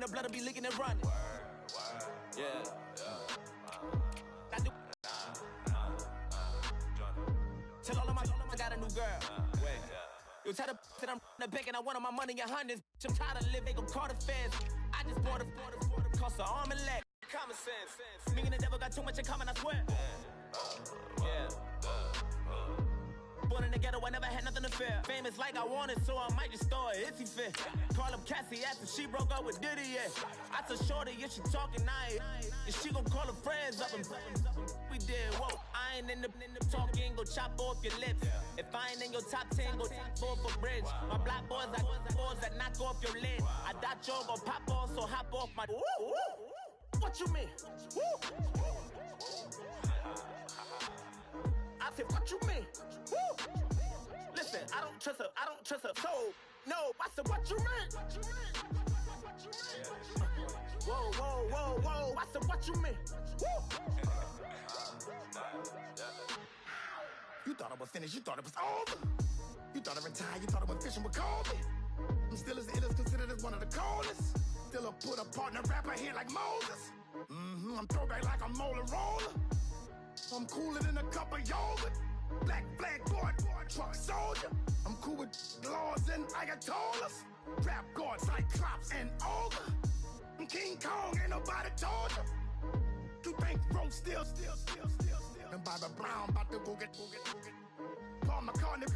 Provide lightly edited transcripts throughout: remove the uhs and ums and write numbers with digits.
the blood will be licking and running. Yeah. I do. Tell all of my I got a new girl. Wait. You tell the that I'm the bank and I want all my money in hundreds. I'm tired of living, gon' call the feds. I just bought a cost an arm and leg. Common sense. Me and the devil got too much in common, I swear. Yeah. Born in the ghetto, I never had nothing to fear. Famous like I wanted, so I might just throw a hissy fit. Call up Cassie after she broke up with Diddy, yeah. I told Shorty if she talking, and she gon' call her friends up and we did, whoa. I ain't in the talking, go chop off your lips. If I ain't in your top 10, go top 4 for bridge. My black boys like boys that knock off your lid. I thought y'all gon' pop off, so hop off my. What you mean? I said, what you mean? Woo! Listen, I don't trust her soul. No, I said, what you mean? Whoa, I said, what you mean? Woo! You thought I was finished, you thought it was over. You thought I retired, you thought I went fishing with Kobe. I'm still as ill as considered as one of the coldest. Still a put a partner rapper here like Moses. I'm throwback like a molar roller. I'm cooler than a cup of yogurt. Black flag boy, truck soldier. I'm cool with laws and Ayatollahs. Rap god, Cyclops and ogre. I'm King Kong, ain't nobody told you. You think Rose still. And Bobby Brown about to go get. Paul McCartney,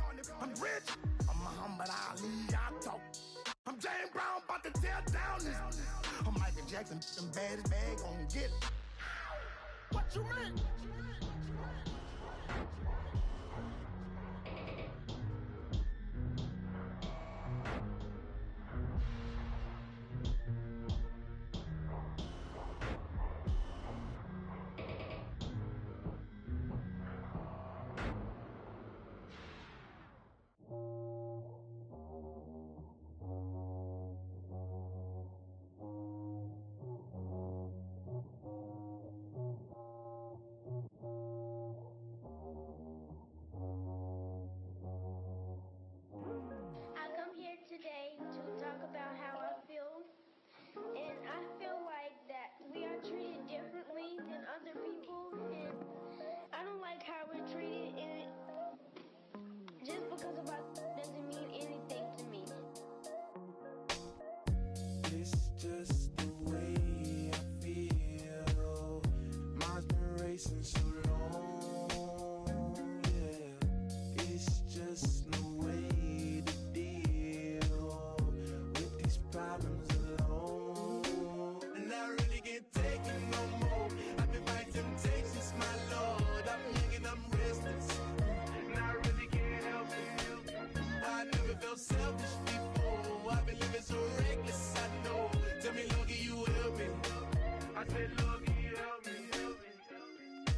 I'm rich. I'm Muhammad Ali, I talk. I'm James Brown, about to tear down this. I'm Michael Jackson, them baddest bag gon' get it. What you mean? Today to talk about how I feel, and I feel like that we are treated differently than other people, and I don't like how we're treated, and just because of our doesn't mean anything to me. It's just the way I feel. Mine's been racing so long, yeah. It's just no way to problems alone, and I really can't take it no more. I've been fighting temptations, my lord. I'm young and I'm restless, and I really can't help it. I never felt selfish before. I've been living so reckless, I know. Tell me, Lord, can you help me? I said, Lord, can you help me?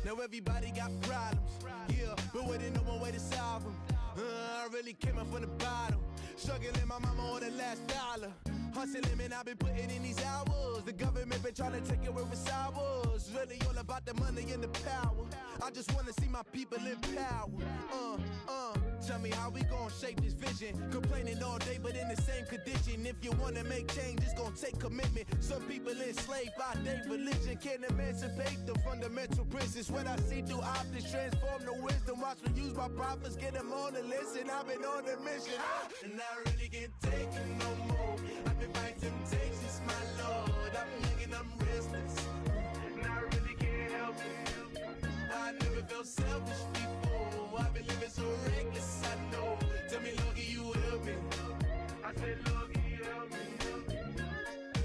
Now everybody got problems, yeah, but waiting no one way to solve them. I really came up from the bottom, struggling my mama on the last dollar. Hustling, man, I've been putting in these hours. The government been trying to take away what's ours. Really all about the money and the power. I just wanna see my people in power. Tell me how we gon' shape this vision. Complaining all day, but in the same condition. If you wanna make change, it's gon' take commitment. Some people enslaved by their religion can't emancipate the fundamental principles. What I see through optics transform the wisdom. Watch me use my prophets, get them on the list, and I've been on the mission. And I really can't take it no more. I've been fighting temptations, my lord. I'm young and I'm restless, and I really can't help it. I never felt selfish before. I've been living so reckless, I know. Tell me, Lord, can you help me? I said, Lord, can you help me?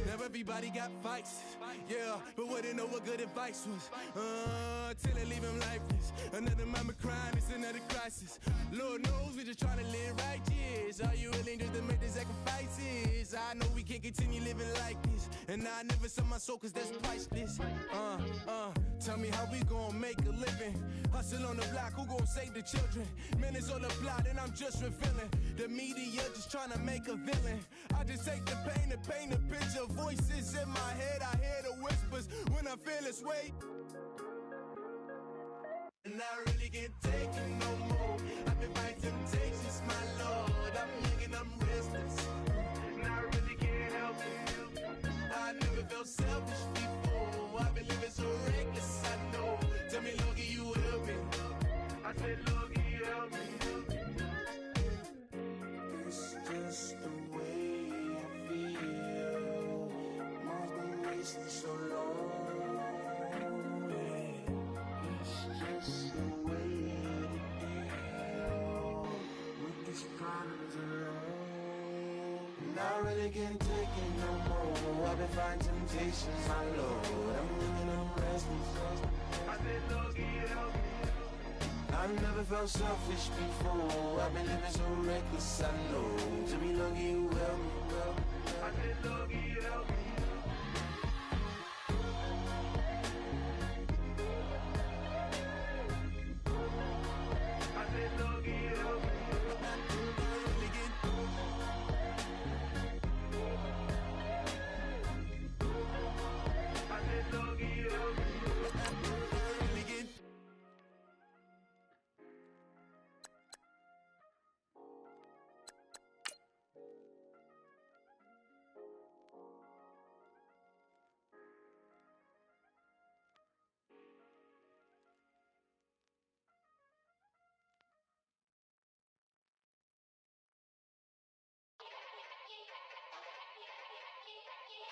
Now everybody got fights, yeah, but wouldn't know what good advice was. Till they leave him lifeless. Another mama crying, it's another crisis. Lord knows we just trying to live righteous. Are you willing just to make the sacrifices? I know we can't continue living like this, and I never sell my soul cause that's priceless. Tell me how we gon' make a living. Hustle on the block, who gon' save the children? Minutes on the plot and I'm just revealing. The media just trying to make a villain. I just take the pain and paint a picture. Voices in my head, I hear the whispers when I feel this way. And I really can't take it no more. I've been fighting temptations, my lord. I'm young and I'm restless, and I really can't help it. I wasting so long. It's just the way it is. With these problems alone, and I really can't take it no more. I've been fighting temptations, my Lord. I'm living on restless. I said, Lord, help me. I've never felt selfish before. I've been living so reckless, I know. To be lucky, you help me, well. I said, Lord, help me. I said, Lord, help me. I said, Lord, help me.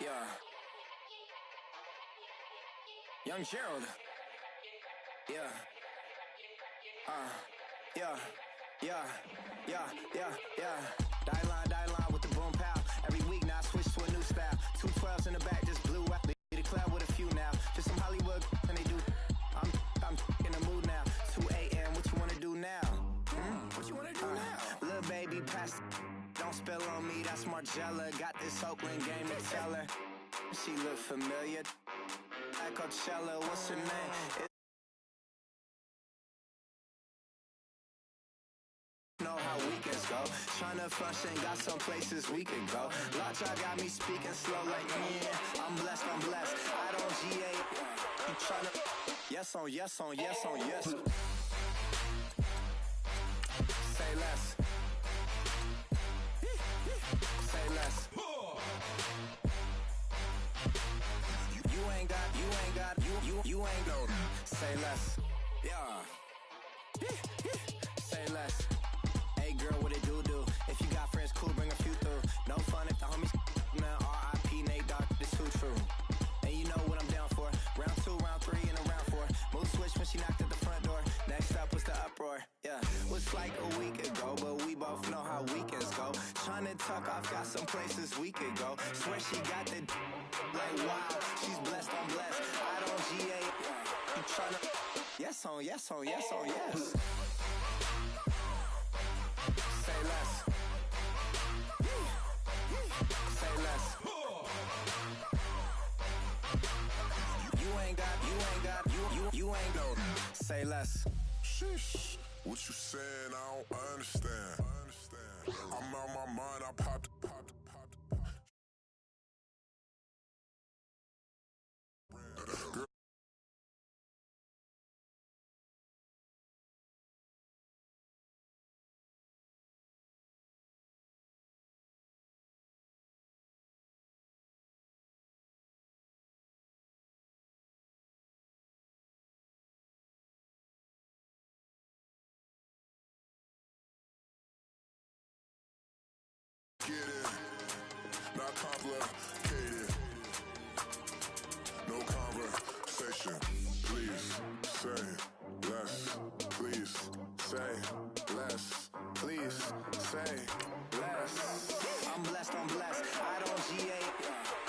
Yeah. Young Gerald. Yeah. Yeah. Die line with the boom pow. Every week now I switch to a new style. 212s in the back just blew out. Lead the club with a few now. Just some Hollywood and they do. I'm in the mood now. 2 a.m. What you wanna do now? What you wanna do now? Little baby past. Don't spill on me. That's Margella. Got this Oakland game to tell her. She look familiar. Like Coachella. What's her name? Know how weekends go. Tryna function, got some places we can go. Lockjaw got me speaking slow like yeah. I'm blessed. I don't GA. You tryna yes on yes. Say less. Say less. You ain't got you ain't no. Say less. Yeah. Say less. Hey girl, what it do? If you got friends, cool, bring a few through. No fun if the homies now R.I.P. Nate Dogg, this too true. And you know what I'm down for. Round 2, round 3, and a round 4. Mood switch when she knocked at the front door. Next up was the uproar. Yeah, was like a week ago, but we both know how weekends go. Tryna tuck off, got some places we could go. Swear she got the like wow, she's blessed, I'm blessed. I don't GA. You tryna yes on yes. Say less. Say less. You ain't no. Say less. Sheesh. What you saying? I don't understand. I'm out my mind. I popped. Girl. Get it, not complicated. No conversation. Please say less. Please say less. Please say less. I'm blessed. I don't GA.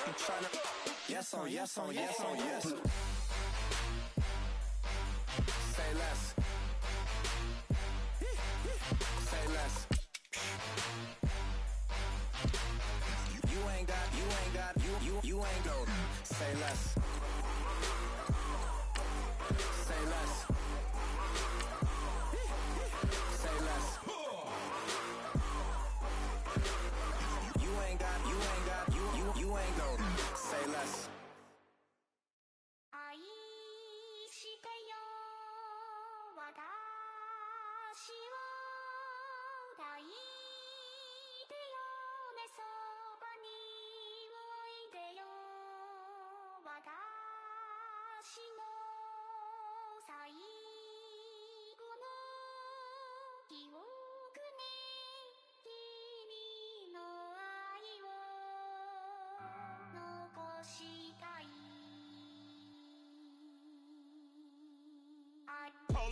You tryna yes on yes. Say less. Say less. You ain't got you ain't no. Say less. Say less. Say less. You ain't got you ain't no. Say less. 愛してよ私を抱いてよねそばにおいでよ私の最後の記憶に君の愛を残したい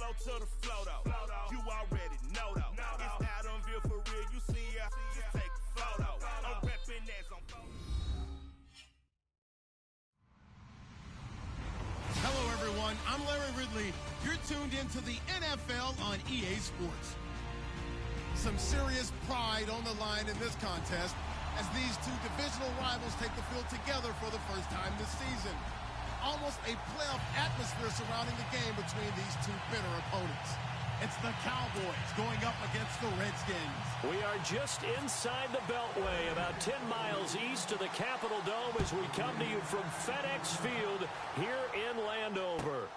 low to the flow, though. You already know, though. It's Adamville for real. You see ya, just take a photo. I'm reppin' as on photo. Hello, everyone. I'm Larry Ridley. You're tuned into the NFL on EA Sports. Some serious pride on the line in this contest as these two divisional rivals take the field together for the first time this season. Almost a playoff atmosphere surrounding the game between these two bitter opponents. It's the Cowboys going up against the Redskins. We are just inside the Beltway, about 10 miles east of the Capitol Dome as we come to you from FedEx Field here in Landover.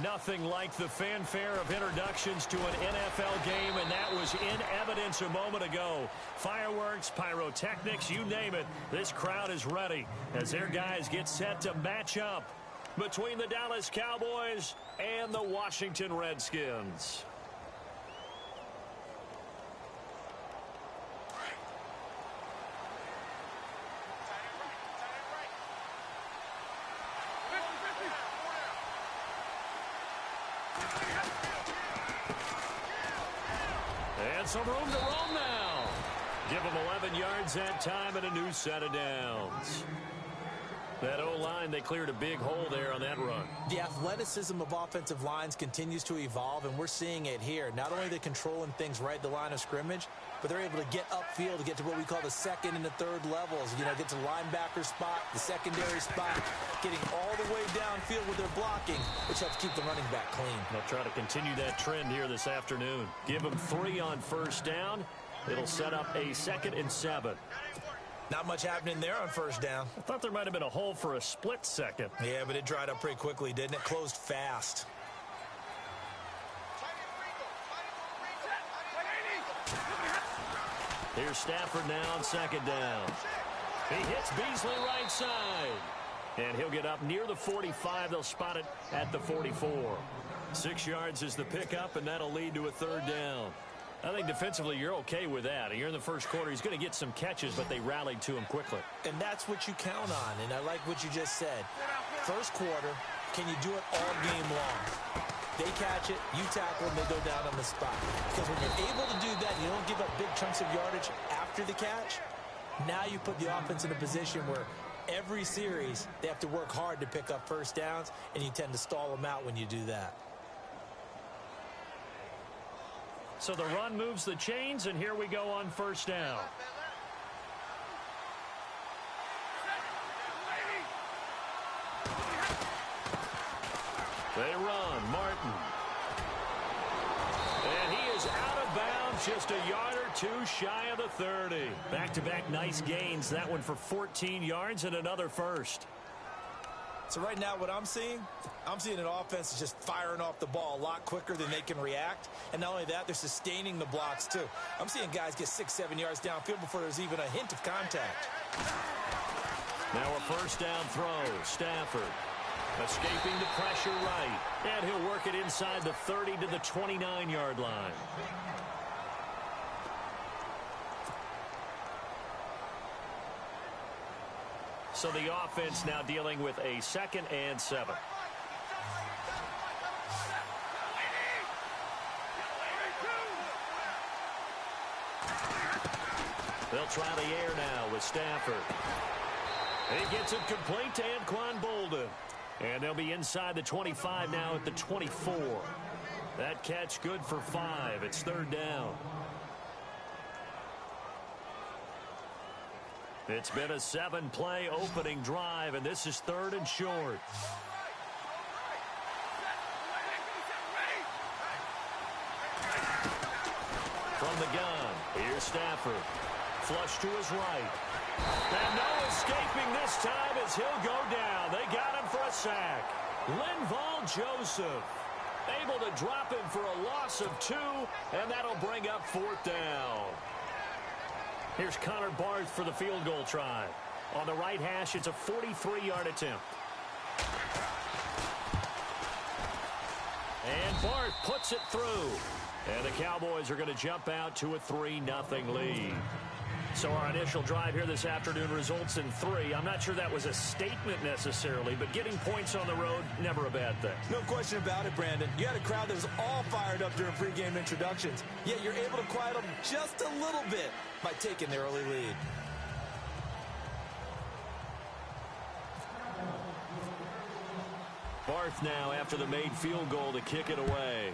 Nothing like the fanfare of introductions to an NFL game, and that was in evidence a moment ago. Fireworks, pyrotechnics, you name it. This crowd is ready as their guys get set to match up between the Dallas Cowboys and the Washington Redskins. And some room to roam now. Give them 11 yards that time and a new set of downs. That O-line, they cleared a big hole there on that run. The athleticism of offensive lines continues to evolve, and we're seeing it here. Not only are they controlling things right at the line of scrimmage, but they're able to get upfield to get to what we call the second and the third levels. You know, get to the linebacker spot, the secondary spot, getting all the way downfield with their blocking, which helps keep the running back clean. They'll try to continue that trend here this afternoon. Give them 3 on first down. It'll set up a 2nd and 7. Not much happening there on first down. I thought there might have been a hole for a split second. Yeah, but it dried up pretty quickly, didn't it? Closed fast. Here's Stafford now on 2nd down. He hits Beasley right side. And he'll get up near the 45. They'll spot it at the 44. 6 yards is the pickup, and that'll lead to a 3rd down. I think defensively you're okay with that. You're in the first quarter. He's going to get some catches, but they rallied to him quickly. And that's what you count on, and I like what you just said. First quarter, can you do it all game long? They catch it, you tackle them, they go down on the spot. Because when you're able to do that, you don't give up big chunks of yardage after the catch. Now you put the offense in a position where every series they have to work hard to pick up first downs, and you tend to stall them out when you do that. So the run moves the chains, and here we go on first down. They run. Martin. And he is out of bounds, just a yard or two shy of the 30. Back-to-back nice gains. That one for 14 yards and another first. So right now what I'm seeing an offense is just firing off the ball a lot quicker than they can react. And not only that, they're sustaining the blocks too. I'm seeing guys get 6-7 yards downfield before there's even a hint of contact. Now a first down throw. Stafford escaping the pressure right. And he'll work it inside the 30 to the 29-yard line. So the offense now dealing with a 2nd and 7. They'll try the air now with Stafford. He gets it complete to Anquan Bolden. And they'll be inside the 25 now at the 24. That catch good for 5. It's 3rd down. It's been a 7-play opening drive, and this is 3rd and short. From the gun, here's Stafford. Flush to his right. And no escaping this time as he'll go down. They got him for a sack. Linval Joseph able to drop him for a loss of 2, and that'll bring up 4th down. Here's Connor Barth for the field goal try. On the right hash, it's a 43-yard attempt. And Barth puts it through. And the Cowboys are going to jump out to a 3-0 lead. So our initial drive here this afternoon results in 3. I'm not sure that was a statement necessarily, but getting points on the road, never a bad thing. No question about it, Brandon. You had a crowd that was all fired up during pregame introductions, yet you're able to quiet them just a little bit by taking the early lead. Barth now after the made field goal to kick it away.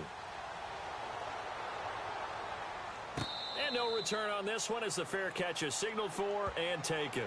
And no return on this one as the fair catch is signaled for and taken.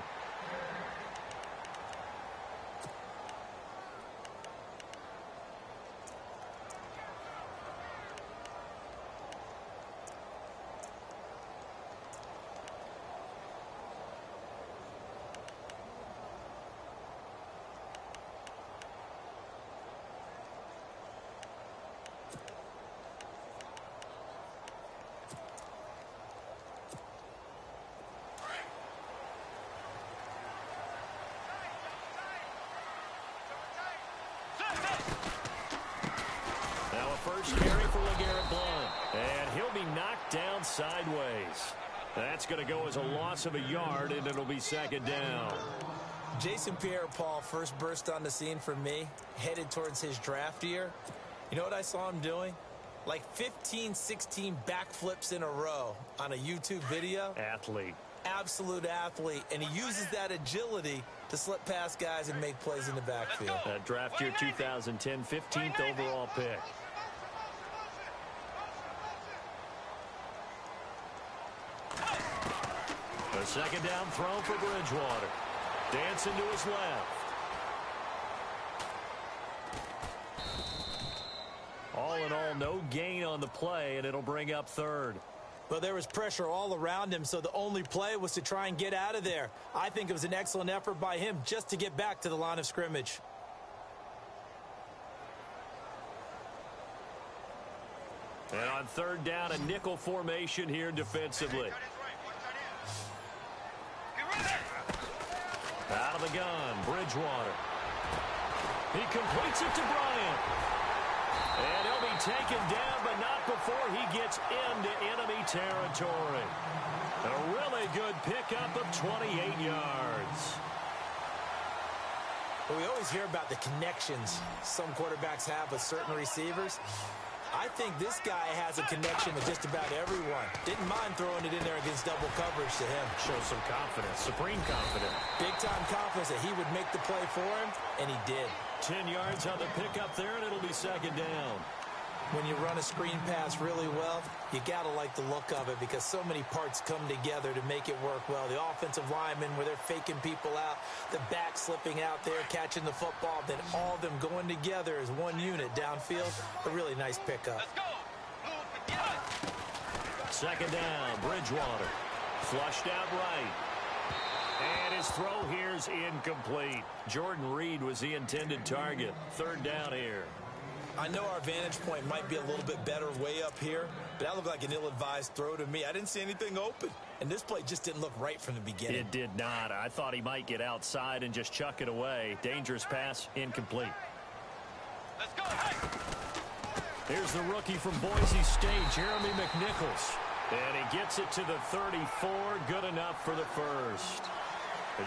First carry for LeGarrette Blount. And he'll be knocked down sideways. That's going to go as a loss of a yard, and it'll be second down. Jason Pierre-Paul first burst on the scene for me, headed towards his draft year. You know what I saw him doing? Like 15, 16 backflips in a row on a YouTube video. Athlete. Absolute athlete. And he uses that agility to slip past guys and make plays in the backfield. That draft year 2010, 15th overall pick. A second down throw for Bridgewater. Dancing to his left. All in all, no gain on the play, and it'll bring up third. Well, there was pressure all around him, so the only play was to try and get out of there. I think it was an excellent effort by him just to get back to the line of scrimmage. And on third down, a nickel formation here defensively. Out of the gun, Bridgewater. He completes it to Bryant. And he'll be taken down, but not before he gets into enemy territory. A really good pickup of 28 yards. Well, we always hear about the connections some quarterbacks have with certain receivers. I think this guy has a connection with just about everyone. Didn't mind throwing it in there against double coverage to him. Shows some confidence, supreme confidence. Big-time confidence that he would make the play for him, and he did. 10 yards on the pickup there, and it'll be second down. When you run a screen pass really well, you got to like the look of it because so many parts come together to make it work well. The offensive linemen, where they're faking people out, the back slipping out there, catching the football, then all of them going together as one unit downfield. A really nice pickup. Second down, Bridgewater. Flushed out right. And his throw here's incomplete. Jordan Reed was the intended target. Third down here. I know our vantage point might be a little bit better way up here, but that looked like an ill-advised throw to me. I didn't see anything open, and this play just didn't look right from the beginning. It did not. I thought he might get outside and just chuck it away. Dangerous pass, incomplete. Let's go. Hey. Here's the rookie from Boise State, Jeremy McNichols. And he gets it to the 34, good enough for the first.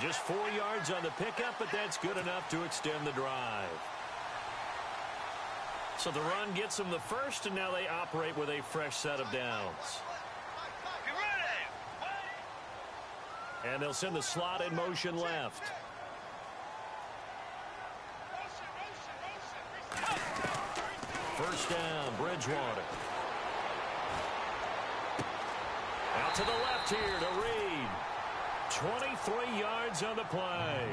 Just 4 yards on the pickup, but that's good enough to extend the drive. So the run gets them the first, and now they operate with a fresh set of downs. And they'll send the slot in motion left. First down, Bridgewater. Out to the left here to Reed. 23 yards on the play.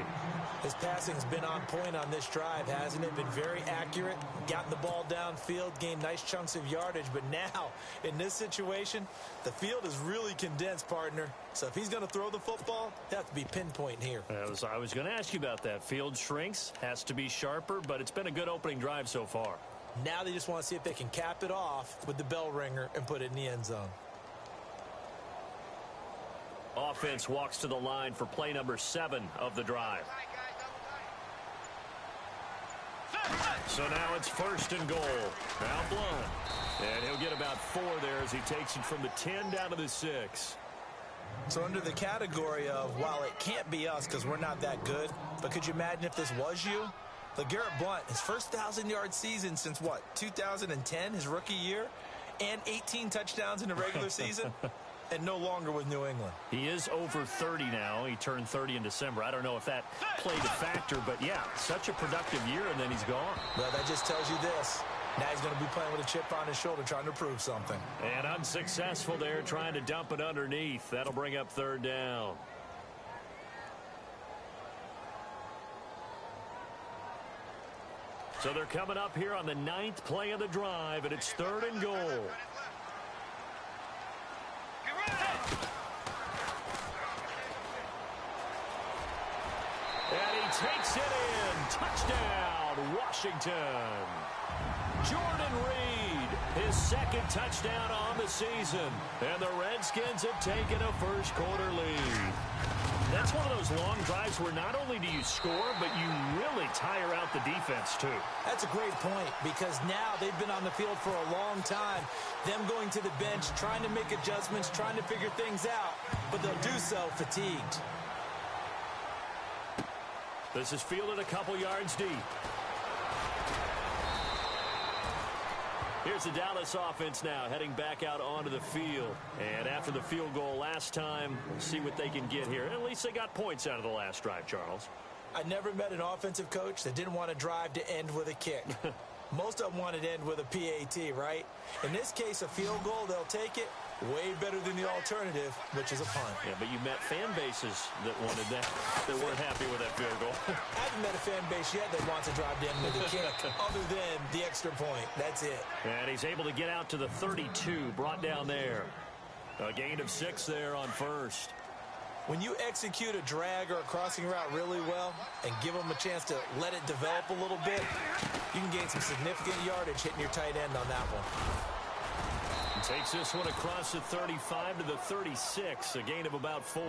His passing's been on point on this drive, hasn't it? Been very accurate, gotten the ball downfield, gained nice chunks of yardage, but now, in this situation, the field is really condensed, partner. So if he's going to throw the football, he'll have to be pinpoint here. I was going to ask you about that. Field shrinks, has to be sharper, but it's been a good opening drive so far. Now they just want to see if they can cap it off with the bell ringer and put it in the end zone. Offense walks to the line for play number 7 of the drive. So now it's first and goal. Now Blount. And he'll get about 4 there as he takes it from the 10 down to the 6. So under the category of, while it can't be us because we're not that good, but could you imagine if this was you? LeGarrette Blount, his first 1,000-yard season since, what, 2010, his rookie year, and 18 touchdowns in the regular season, and no longer with New England. He is over 30 now. He turned 30 in December. I don't know if that played a factor, but, yeah, such a productive year, and then he's gone. Well, that just tells you this. Now he's going to be playing with a chip on his shoulder trying to prove something. And unsuccessful there trying to dump it underneath. That'll bring up third down. So they're coming up here on the 9th play of the drive, and it's 3rd and goal. And he takes it in. Touchdown, Washington. Jordan Reed, his 2nd touchdown on the season. And the Redskins have taken a first-quarter lead. That's one of those long drives where not only do you score, but you really tire out the defense, too. That's a great point, because now they've been on the field for a long time. Them going to the bench, trying to make adjustments, trying to figure things out, but they'll do so fatigued. This is fielded a couple yards deep. Here's the Dallas offense now heading back out onto the field. And after the field goal last time, we'll see what they can get here. At least they got points out of the last drive, Charles. I never met an offensive coach that didn't want to drive to end with a kick. Most of them wanted to end with a PAT, right? In this case, a field goal, they'll take it. Way better than the alternative, which is a punt. Yeah, but you met fan bases that wanted that, that weren't happy with that field goal. I haven't met a fan base yet that wants to drive to end with a kick, other than the extra point. That's it. And he's able to get out to the 32, brought down there. A gain of 6 there on first. When you execute a drag or a crossing route really well and give them a chance to let it develop a little bit, you can gain some significant yardage hitting your tight end on that one. Takes this one across the 35 to the 36, a gain of about 4.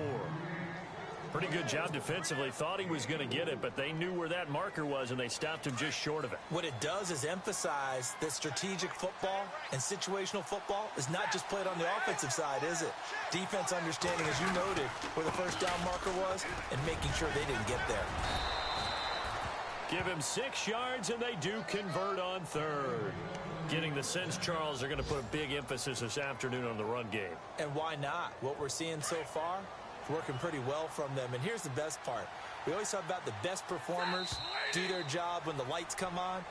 Pretty good job defensively. Thought he was going to get it, but they knew where that marker was, and they stopped him just short of it. What it does is emphasize that strategic football and situational football is not just played on the offensive side, is it? Defense understanding, as you noted, where the first down marker was and making sure they didn't get there. Give him 6 yards, and they do convert on 3rd. Getting the sense, Charles, they're going to put a big emphasis this afternoon on the run game. And why not? What we're seeing so far is working pretty well from them. And here's the best part. We always talk about the best performers do their job when the lights come on.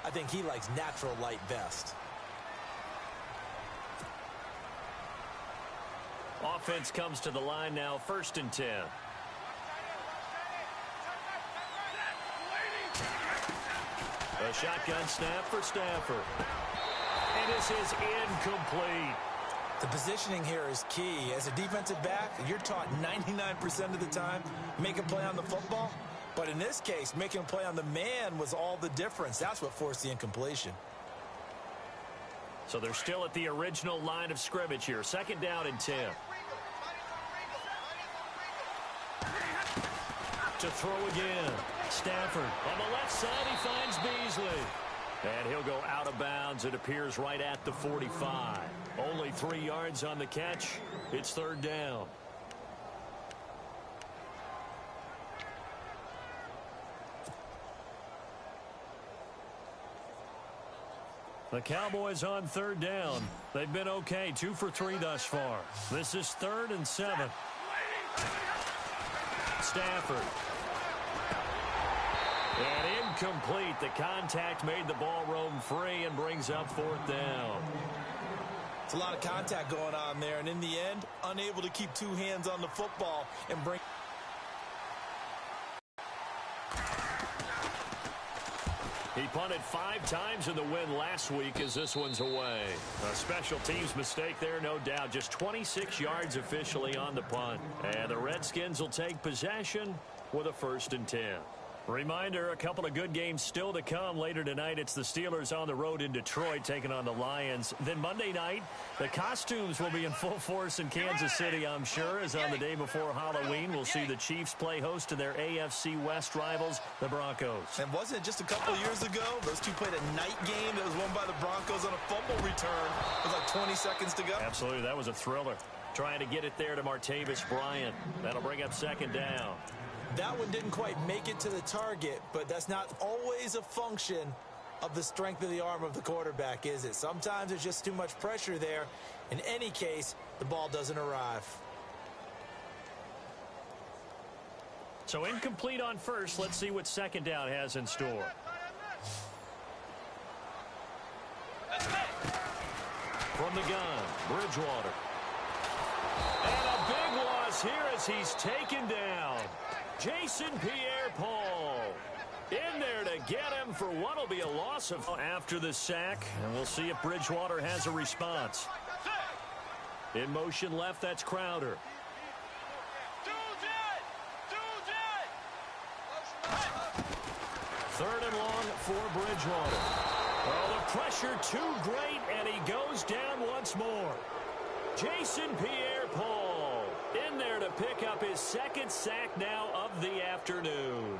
I think he likes natural light best. Offense comes to the line now, 1st and 10. A shotgun snap for Stafford. And this is incomplete. The positioning here is key. As a defensive back, you're taught 99% of the time, make a play on the football. But in this case, making a play on the man was all the difference. That's what forced the incompletion. So they're still at the original line of scrimmage here. 2nd down and 10. To throw again. Stafford on the left side, he finds Beasley. And he'll go out of bounds. It appears right at the 45. Only 3 yards on the catch. It's 3rd down. The Cowboys on 3rd down. They've been okay. 2 for 3 thus far. This is 3rd and 7. Stafford. And incomplete. The contact made the ball roam free and brings up 4th down. It's a lot of contact going on there, and in the end, unable to keep 2 hands on the football and bring. He punted 5 times in the win last week as this one's away. A special teams mistake there, no doubt. Just 26 yards officially on the punt. And the Redskins will take possession with a 1st and 10. Reminder, a couple of good games still to come later tonight. It's the Steelers on the road in Detroit taking on the Lions. Then Monday night, the costumes will be in full force in Kansas City, I'm sure, as on the day before Halloween, we'll see the Chiefs play host to their AFC West rivals, the Broncos. And wasn't it just a couple years ago, those two played a night game that was won by the Broncos on a fumble return with like 20 seconds to go? Absolutely, that was a thriller. Trying to get it there to Martavis Bryant. That'll bring up second down. That one didn't quite make it to the target, but that's not always a function of the strength of the arm of the quarterback, is it? Sometimes there's just too much pressure there. In any case, the ball doesn't arrive. So incomplete on first. Let's see what second down has in store. From the gun, Bridgewater. And a big loss here as he's taken down. Jason Pierre-Paul in there to get him for what will be a loss of after the sack. And we'll see if Bridgewater has a response. In motion left, that's Crowder. Third and long for Bridgewater. Oh, the pressure too great, and he goes down once more. Jason Pierre-Paul in there to pick up his second sack now of the afternoon.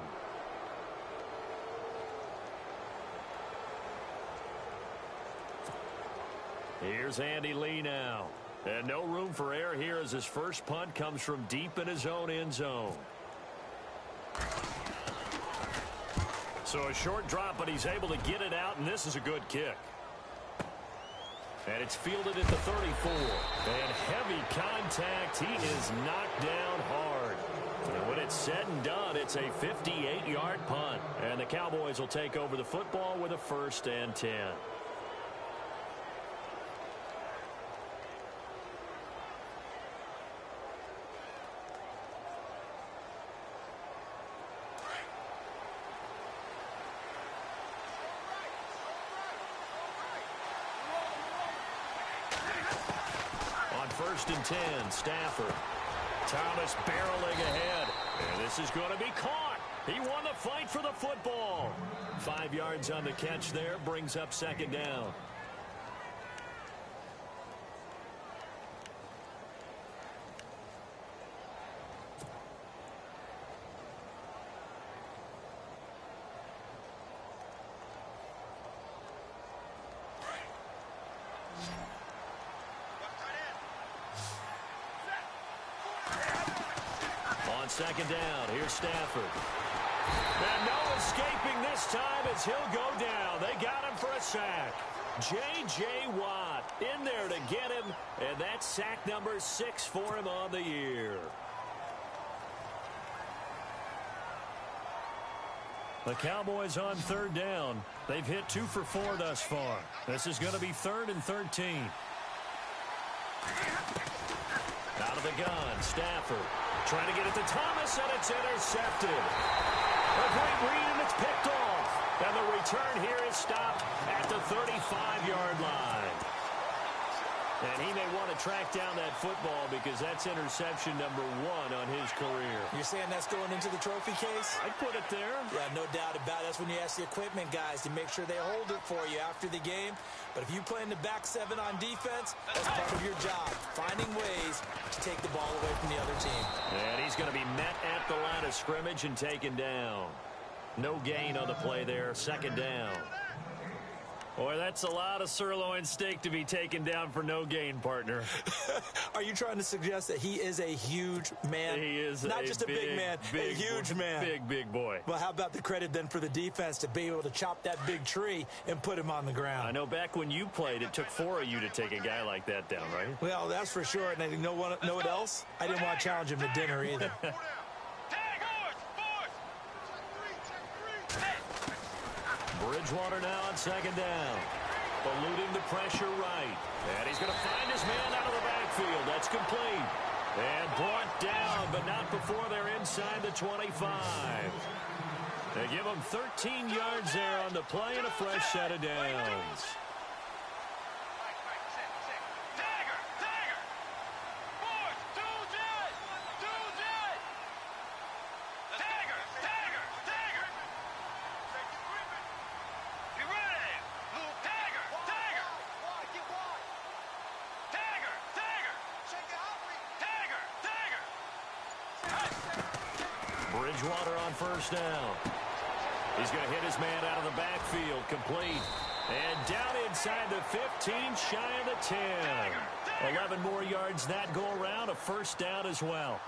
Here's Andy Lee now. And no room for error here as his first punt comes from deep in his own end zone. So a short drop, but he's able to get it out, and this is a good kick. And it's fielded at the 34. And heavy contact. He is knocked down hard. And when it's said and done, it's a 58-yard punt. And the Cowboys will take over the football with a 1st and 10. First and 10, Stafford. Thomas barreling ahead. And this is going to be caught. He won the fight for the football. 5 yards on the catch there, brings up second down. Second down. Here's Stafford. And no escaping this time as he'll go down. They got him for a sack. J.J. Watt in there to get him. And that's sack number 6 for him on the year. The Cowboys on third down. They've hit 2 for 4 thus far. This is going to be 3rd and 13. Out of the gun, Stafford. Trying to get it to Thomas, and it's intercepted. A great read, and it's picked off. And the return here is stopped at the 35-yard line. And he may want to track down that football because that's interception number 1 on his career. You're saying that's going into the trophy case? I'd put it there. Yeah, no doubt about it. That's when you ask the equipment guys to make sure they hold it for you after the game. But if you play in the back 7 on defense, that's part of your job, finding ways to take the ball away from the other team. And he's going to be met at the line of scrimmage and taken down. No gain on the play there, second down. Boy, that's a lot of sirloin steak to be taken down for no gain, partner. Are you trying to suggest that he is a huge man? He is not just a big man, a huge man. Big boy. Well, how about the credit then for the defense to be able to chop that big tree and put him on the ground? I know back when you played, it took 4 of you to take a guy like that down, right? Well, that's for sure. And you know what else? I didn't want to challenge him to dinner either. Bridgewater now on second down. Eluding the pressure right. And he's going to find his man out of the backfield. That's complete. And brought down, but not before they're inside the 25. They give him 13 yards there on the play and a fresh set of downs. Bridgewater on first down. He's going to hit his man out of the backfield. Complete. And down inside the 15, shy of the 10. 11 more yards that go around, a first down as well.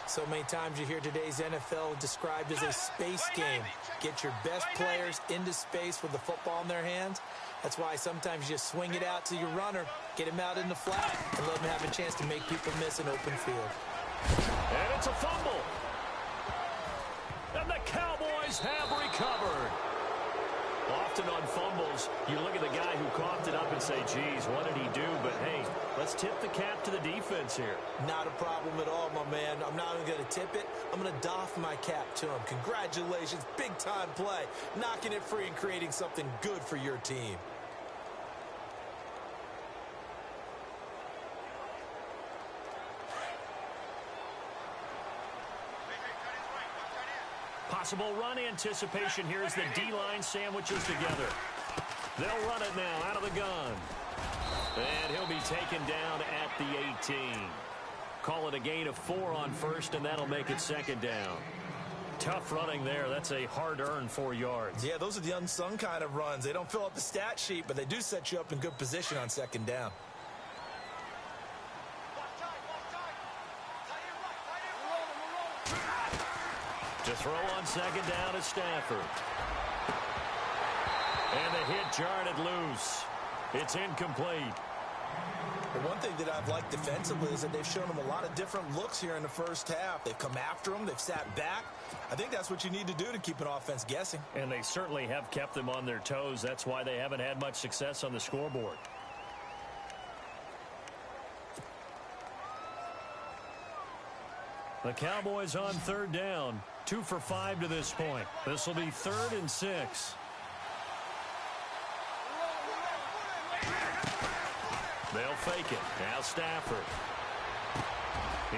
So many times you hear today's NFL described as a space game. Get your best players into space with the football in their hands. That's why sometimes you just swing it out to your runner, get him out in the flat, and let him have a chance to make people miss an open field. And it's a fumble. And the Cowboys have recovered. Often on fumbles, you look at the guy who coughed it up and say, geez, what did he do? But, hey, let's tip the cap to the defense here. Not a problem at all, my man. I'm not even going to tip it. I'm going to doff my cap to him. Congratulations, big-time play. Knocking it free and creating something good for your team. Possible run anticipation here as the D-line sandwiches together. They'll run it now out of the gun. And he'll be taken down at the 18. Call it a gain of 4 on first, and that'll make it second down. Tough running there. That's a hard-earned 4 yards. Yeah, those are the unsung kind of runs. They don't fill up the stat sheet, but they do set you up in good position on second down. To throw on second down is Stafford. And the hit jarred it loose. It's incomplete. The one thing that I've liked defensively is that they've shown them a lot of different looks here in the first half. They've come after them. They've sat back. I think that's what you need to do to keep an offense guessing. And they certainly have kept them on their toes. That's why they haven't had much success on the scoreboard. The Cowboys on third down. 2 for 5 to this point. This will be 3rd and 6. They'll fake it. Now Stafford.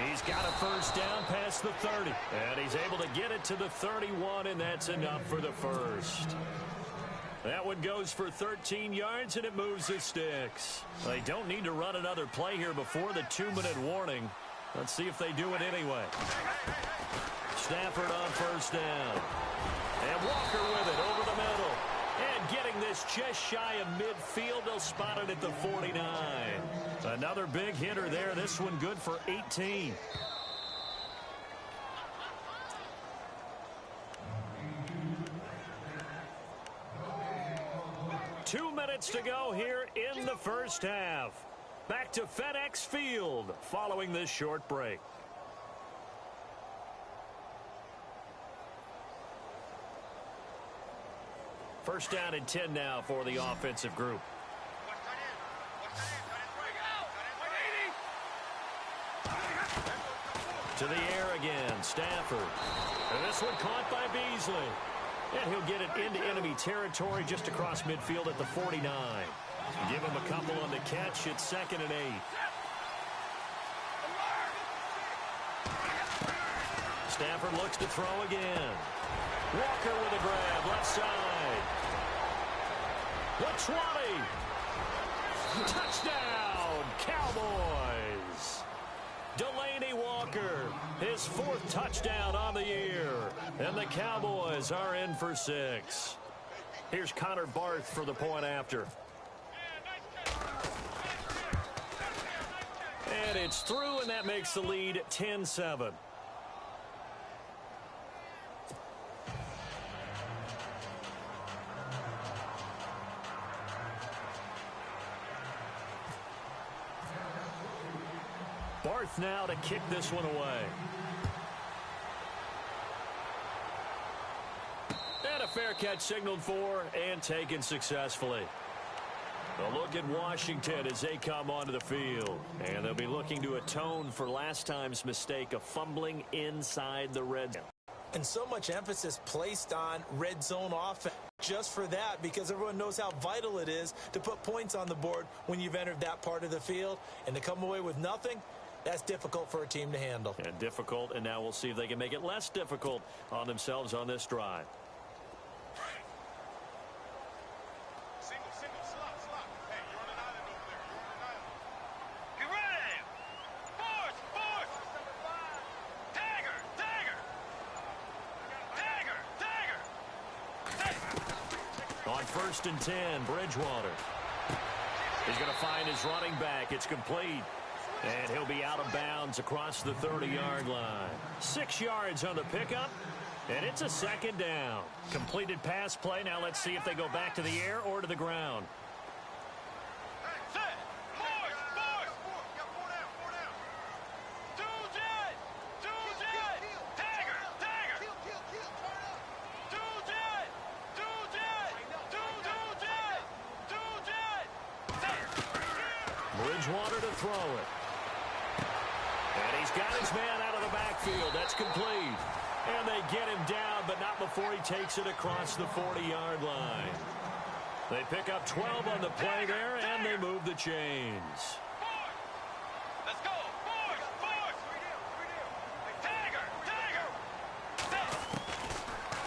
He's got a first down past the 30. And he's able to get it to the 31, and that's enough for the first. That one goes for 13 yards, and it moves the sticks. They don't need to run another play here before the 2-minute warning. Let's see if they do it anyway. Stafford on first down. And Walker with it over the middle. And getting this just shy of midfield. They'll spot it at the 49. Another big hitter there. This one good for 18. Two minutes to go here in the first half. Back to FedEx Field following this short break. First down and 10 now for the offensive group. To the air again, Stafford. And this one caught by Beasley. And he'll get it into enemy territory just across midfield at the 49. Give him a couple on the catch. It's 2nd and 8. Stafford looks to throw again. Walker with a grab, left side. The 20. Touchdown, Cowboys. Delaney Walker, his 4th touchdown on the year. And the Cowboys are in for 6. Here's Connor Barth for the point after. And it's through, and that makes the lead 10-7. Barth now to kick this one away. And a fair catch signaled for and taken successfully. A look at Washington as they come onto the field. And they'll be looking to atone for last time's mistake of fumbling inside the red zone. And so much emphasis placed on red zone offense just for that, because everyone knows how vital it is to put points on the board when you've entered that part of the field. And to come away with nothing, that's difficult for a team to handle. And difficult, and now we'll see if they can make it less difficult on themselves on this drive. On 1st and 10, Bridgewater. He's going to find his running back. It's complete. And he'll be out of bounds across the 30-yard line. 6 yards on the pickup, and it's a 2nd down. Completed pass play. Now let's see if they go back to the air or to the ground. Bridgewater to throw it. And he's got his man out of the backfield. That's complete. And they get him down, but not before he takes it across the 40-yard line. They pick up 12 on the play there, and they move the chains. Let's go.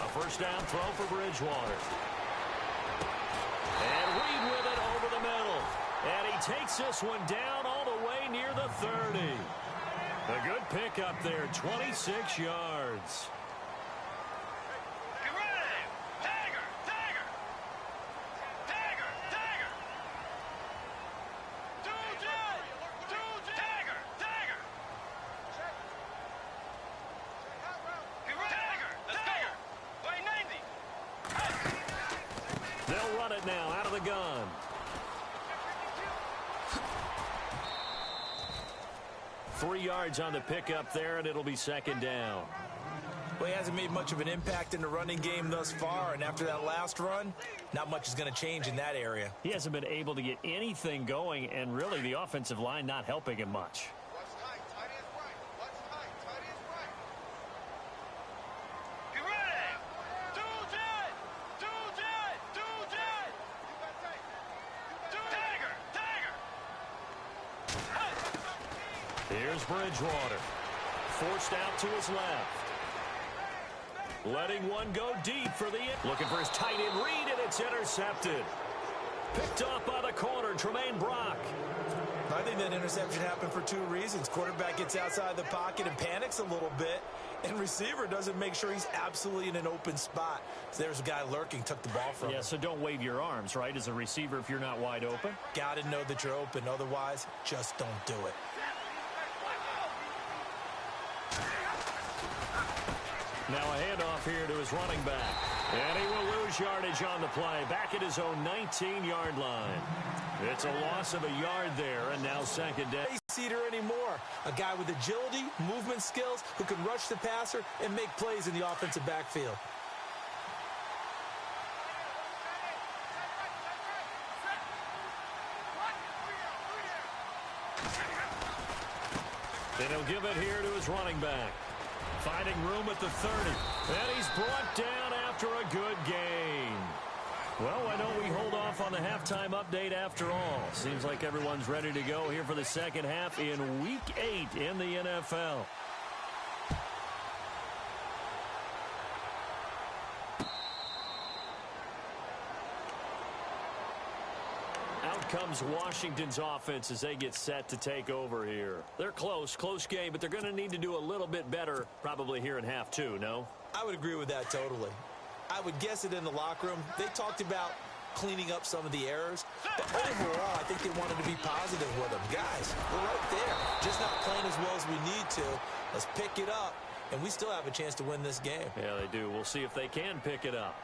A 1st down throw for Bridgewater. And Reed with it over the middle. And he takes this one down all the way near the 30. A good pickup there, 26 yards. Get ready. Tagger. They'll run it now out of the gun. Three yards on the pickup there, and it'll be 2nd down. Well, he hasn't made much of an impact in the running game thus far, and after that last run, not much is going to change in that area. He hasn't been able to get anything going, and really the offensive line not helping him much. Here's Bridgewater. Forced out to his left. Letting one go deep for the... Looking for his tight end Reed, and it's intercepted. Picked off by the corner, Tremaine Brock. I think that interception happened for 2 reasons. Quarterback gets outside the pocket and panics a little bit, and receiver doesn't make sure he's absolutely in an open spot. So there's a guy lurking, took the ball from him. Yeah, so don't wave your arms, right, as a receiver if you're not wide open? Got to know that you're open. Otherwise, just don't do it. Now a handoff here to his running back. And he will lose yardage on the play. Back at his own 19-yard line. It's a loss of a yard there, and now 2nd down. Seater anymore. A guy with agility, movement skills, who can rush the passer and make plays in the offensive backfield. And he'll give it here to his running back. Finding room at the 30. And he's brought down after a good gain. Well, why don't we hold off on the halftime update after all? Seems like everyone's ready to go here for the 2nd half in Week 8 in the NFL. Out comes Washington's offense as they get set to take over here. They're close game, but they're going to need to do a little bit better probably here in half 2, no? I would agree with that totally. I would guess it in the locker room. They talked about cleaning up some of the errors, but overall, I think they wanted to be positive with them. Guys, we're right there. Just not playing as well as we need to. Let's pick it up, and we still have a chance to win this game. Yeah, they do. We'll see if they can pick it up.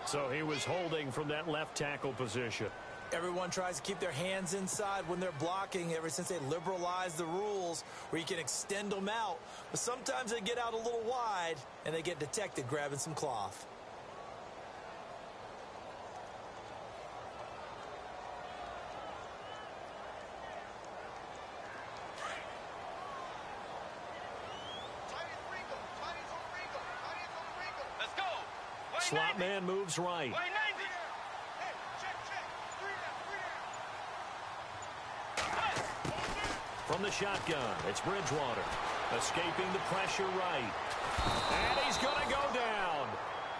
So he was holding from that left tackle position. Everyone tries to keep their hands inside when they're blocking ever since they liberalized the rules where you can extend them out. But sometimes they get out a little wide and they get detected grabbing some cloth. Let's go. Slot man moves right. From the shotgun, it's Bridgewater. Escaping the pressure right. And he's going to go down.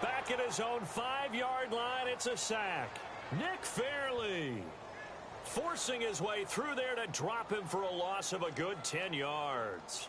Back at his own 5-yard line, it's a sack. Nick Fairley forcing his way through there to drop him for a loss of a good 10 yards.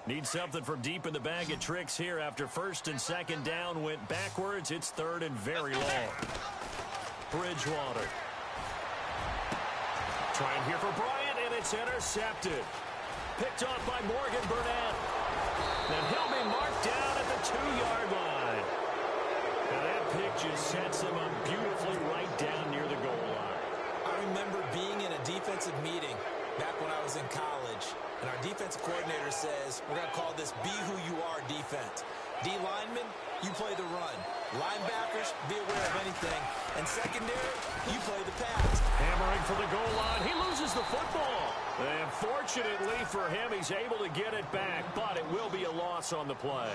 Need something from deep in the bag of tricks here after first and second down went backwards. It's third and very long. Bridgewater. Trying here for Bryant, and it's intercepted. Picked off by Morgan Burnett. And he'll be marked down at the 2-yard line. Now that pick just sets him up beautifully right down near the goal line. I remember being in a defensive meeting back when I was in college, and our defensive coordinator says, we're going to call this Be Who You Are defense. D linemen, you play the run. Linebackers, be aware of anything. And secondary, you play the pass. Hammering for the goal line. He loses the football. And fortunately for him, he's able to get it back, but it will be a loss on the play.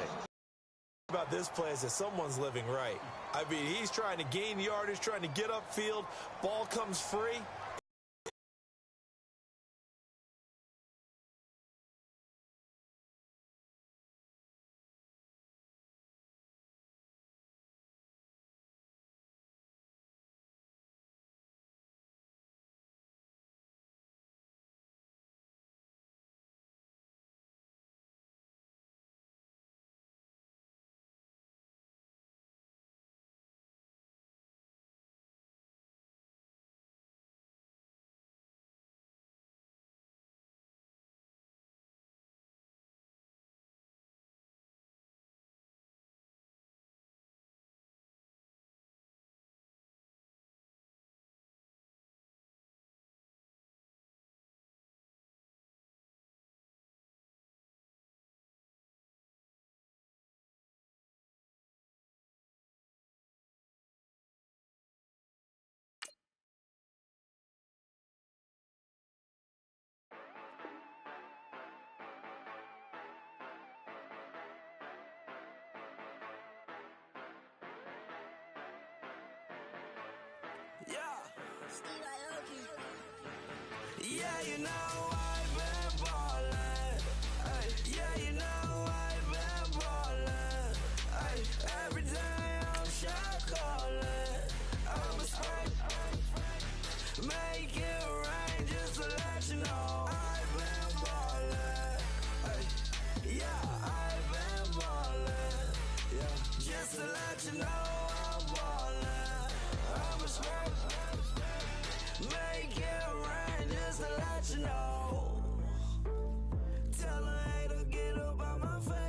About this play is that someone's living right. I mean, he's trying to gain yardage, trying to get upfield. Ball comes free. Yeah, you know I've been ballin'. Ay, yeah, you know I've been ballin'. Ay, every day I'm shot callin'. I'm a spray. Make it rain just to let you know I've been ballin'. Ay, yeah, I've been ballin'. Yeah, just to let you know I'm ballin'. I'm a spray. Make it rain just to let you know. Tell her, hey, to get up on my face.